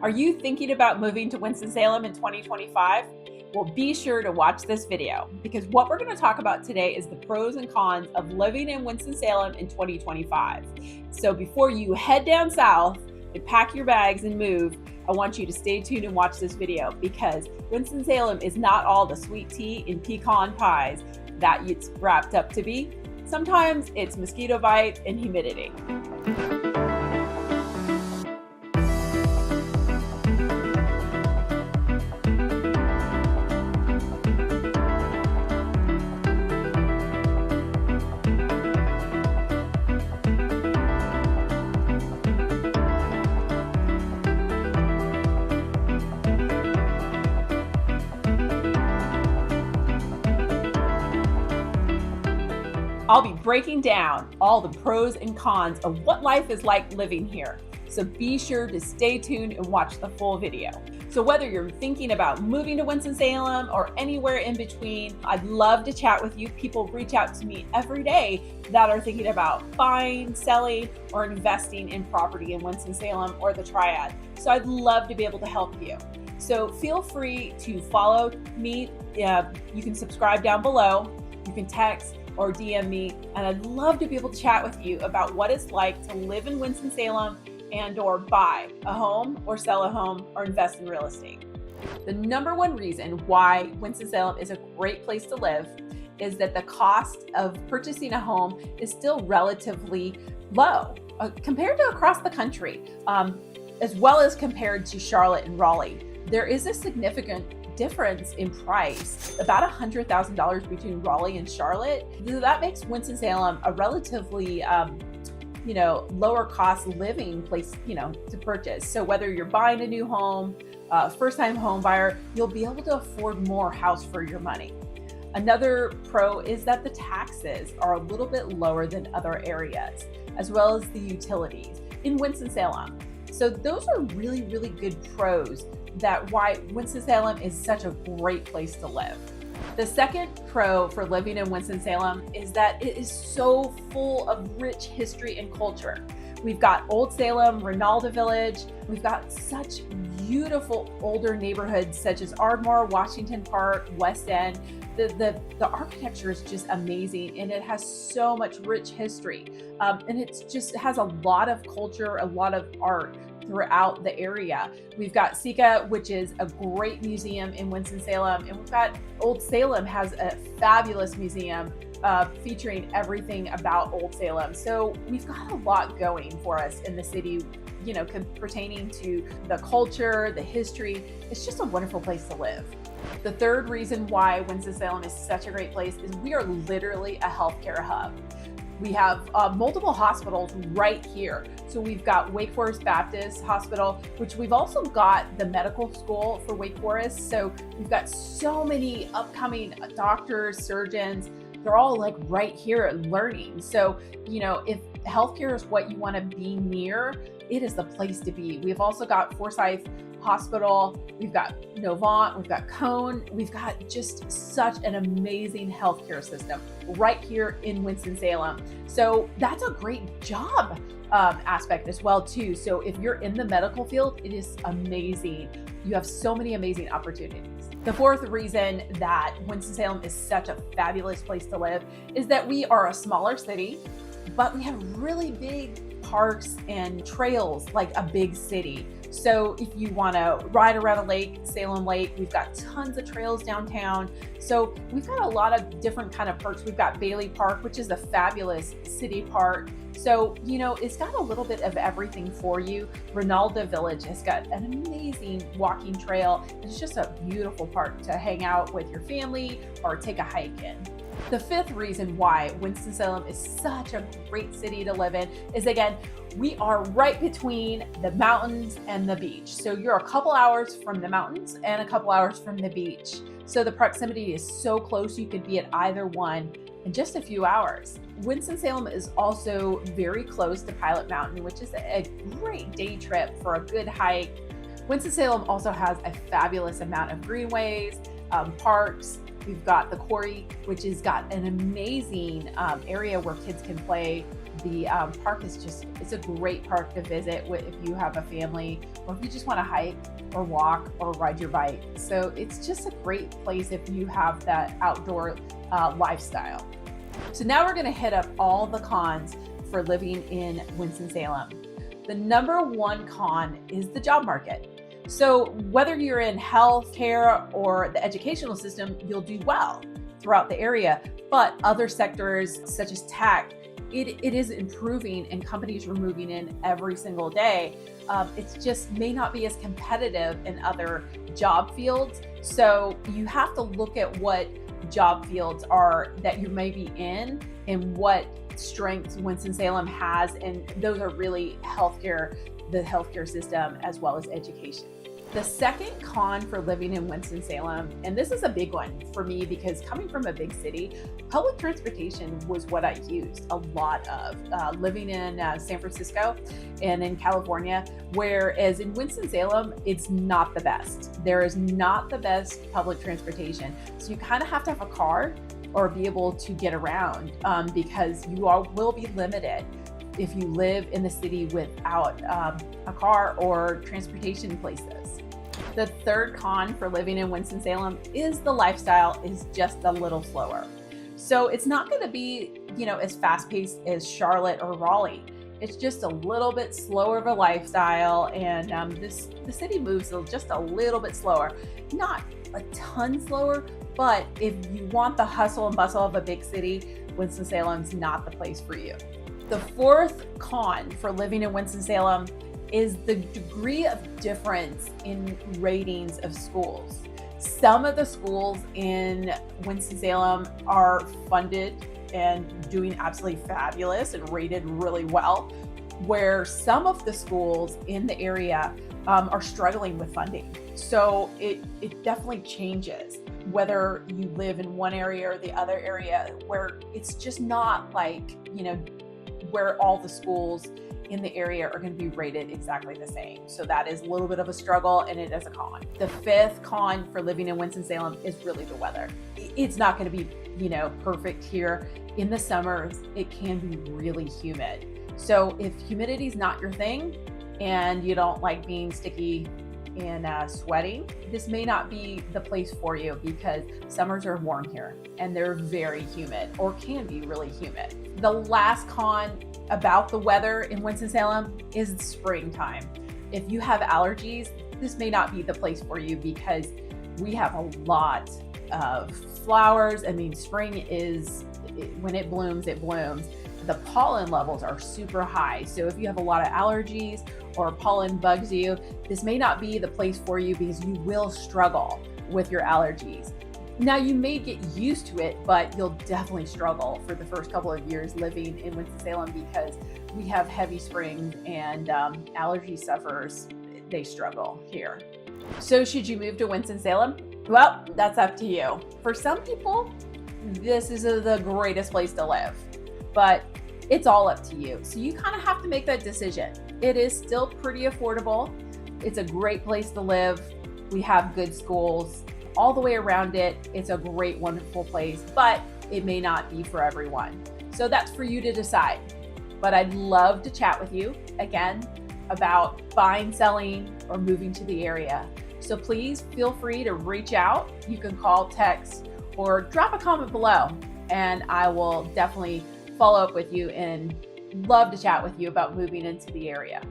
Are you thinking about moving to Winston-Salem in 2025? Well, be sure to watch this video because what we're going to talk about today is the pros and cons of living in Winston-Salem in 2025. So before you head down south and pack your bags and move, I want you to stay tuned and watch this video because Winston-Salem is not all the sweet tea and pecan pies that it's wrapped up to be. Sometimes it's mosquito bite and humidity. I'll be breaking down all the pros and cons of what life is like living here. So be sure to stay tuned and watch the full video. So whether you're thinking about moving to Winston-Salem or anywhere in between, I'd love to chat with you. People reach out to me every day that are thinking about buying, selling, or investing in property in Winston-Salem or the Triad. So I'd love to be able to help you. So feel free to follow me. You can subscribe down below. You can text or DM me, and I'd love to be able to chat with you about what it's like to live in Winston-Salem and or buy a home or sell a home or invest in real estate. The number one reason why Winston-Salem is a great place to live is that the cost of purchasing a home is still relatively low compared to across the country, as well as compared to Charlotte and Raleigh. There is a significant difference in price, about $100,000 between Raleigh and Charlotte. That makes Winston-Salem a relatively, lower cost living place, to purchase. So whether you're buying a new home, first-time home buyer, you'll be able to afford more house for your money. Another pro is that the taxes are a little bit lower than other areas, as well as the utilities in Winston-Salem. So those are really, really good pros that why Winston-Salem is such a great place to live. The second pro for living in Winston-Salem is that it is so full of rich history and culture. We've got Old Salem, Rinalda Village. We've got such beautiful older neighborhoods such as Ardmore, Washington Park, West End. The architecture is just amazing, and it has so much rich history. And it has a lot of culture, a lot of art throughout the area. We've got Sika, which is a great museum in Winston-Salem, and we've got Old Salem has a fabulous museum featuring everything about Old Salem. So we've got a lot going for us in the city, pertaining to the culture, the history. It's just a wonderful place to live. The third reason why Winston-Salem is such a great place is we are literally a healthcare hub. We have multiple hospitals right here. So we've got Wake Forest Baptist Hospital, which we've also got the medical school for Wake Forest. So we've got so many upcoming doctors, surgeons. They're all like right here learning. So, if healthcare is what you want to be near, it is the place to be. We've also got Forsyth Hospital, we've got Novant, we've got Cone, we've got just such an amazing healthcare system right here in Winston-Salem. So that's a great job aspect as well too. So if you're in the medical field, it is amazing. You have so many amazing opportunities. The fourth reason that Winston-Salem is such a fabulous place to live is that we are a smaller city, but we have really big parks and trails like a big city. So if you want to ride around a lake, Salem Lake, we've got tons of trails downtown. So we've got a lot of different kind of parks. We've got Bailey Park, which is a fabulous city park. So, it's got a little bit of everything for you. Rinalda Village has got an amazing walking trail. It's just a beautiful park to hang out with your family or take a hike in. The fifth reason why Winston-Salem is such a great city to live in is, again, we are right between the mountains and the beach. So you're a couple hours from the mountains and a couple hours from the beach. So the proximity is so close, you could be at either one in just a few hours. Winston-Salem is also very close to Pilot Mountain, which is a great day trip for a good hike. Winston-Salem also has a fabulous amount of greenways, parks. We've got the Karie, which has got an amazing area where kids can play The park is it's a great park to visit if you have a family, or if you just want to hike or walk or ride your bike. So it's just a great place if you have that outdoor lifestyle. So now we're going to hit up all the cons for living in Winston-Salem. The number one con is the job market. So whether you're in healthcare or the educational system, you'll do well throughout the area. But other sectors such as tech, it is improving and companies are moving in every single day. It's just may not be as competitive in other job fields. So you have to look at what job fields are that you may be in and what strengths Winston-Salem has. And those are really healthcare, the healthcare system, as well as education. The second con for living in Winston-Salem, and this is a big one for me because coming from a big city, public transportation was what I used a lot of, living in San Francisco and in California, whereas in Winston-Salem, it's not the best. There is not the best public transportation. So you kind of have to have a car or be able to get around because you will be limited if you live in the city without a car or transportation places. The third con for living in Winston-Salem is the lifestyle is just a little slower. So it's not going to be, as fast-paced as Charlotte or Raleigh. It's just a little bit slower of a lifestyle, and the city moves just a little bit slower. Not a ton slower, but if you want the hustle and bustle of a big city, Winston-Salem's not the place for you. The fourth con for living in Winston-Salem is the degree of difference in ratings of schools. Some of the schools in Winston-Salem are funded and doing absolutely fabulous and rated really well, where some of the schools in the area are struggling with funding. So it definitely changes whether you live in one area or the other area, where it's just not like, where all the schools in the area are going to be rated exactly the same. So that is a little bit of a struggle, and it is a con. The fifth con for living in Winston-Salem is really the weather. It's not going to be, perfect here. In the summers, it can be really humid. So if humidity is not your thing and you don't like being sticky and sweating, this may not be the place for you because summers are warm here and they're very humid, or can be really humid. The last con about the weather in Winston-Salem is springtime. If you have allergies, this may not be the place for you because we have a lot of flowers. I mean, spring when it blooms, it blooms. The pollen levels are super high. So if you have a lot of allergies or pollen bugs you, this may not be the place for you because you will struggle with your allergies. Now, you may get used to it, but you'll definitely struggle for the first couple of years living in Winston-Salem because we have heavy springs and allergy sufferers, they struggle here. So should you move to Winston-Salem? Well, that's up to you. For some people, this is the greatest place to live, but it's all up to you. So you kind of have to make that decision. It is still pretty affordable. It's a great place to live. We have good schools all the way around it. It's a great, wonderful place, but it may not be for everyone. So that's for you to decide. But I'd love to chat with you again about buying, selling, or moving to the area. So please feel free to reach out. You can call, text, or drop a comment below, and I will definitely follow up with you and love to chat with you about moving into the area.